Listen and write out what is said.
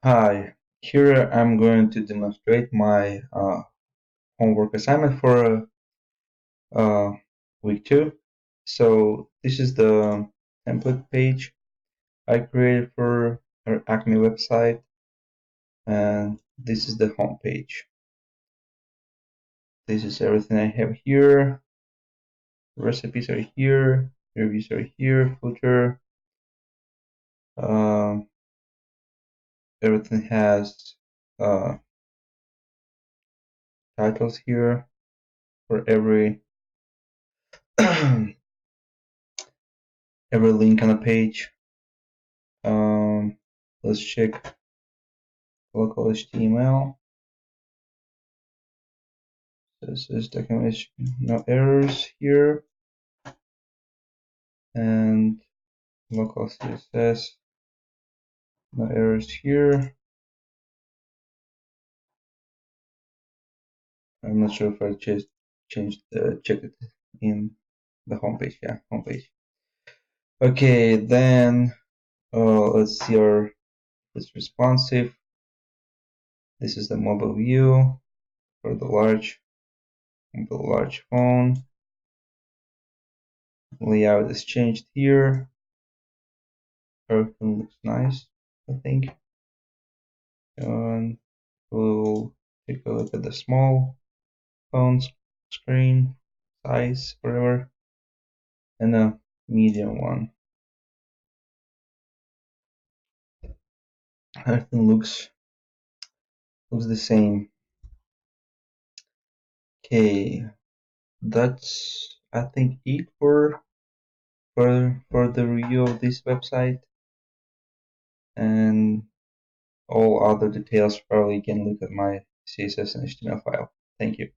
Hi, here I'm going to demonstrate my homework assignment for week 2. So this is the template page I created for our Acme website, and this is the home page. This is everything I have here. Recipes are here, reviews are here, footer. Um, Everything has titles here for every every link on the page. Let's check local HTML. This is documentation, no errors here, and local CSS, no errors here. I'm not sure if I just checked it in the homepage. Yeah, homepage. Okay, then let's see if it's responsive. This is the mobile view for the large phone. Layout is changed here. Everything looks nice, I think. And we'll take a look at the small phone screen size, whatever, and a medium one. Everything looks the same. Okay, that's I think it for the review of this website, and all other details probably you can look at my CSS and HTML file. Thank you.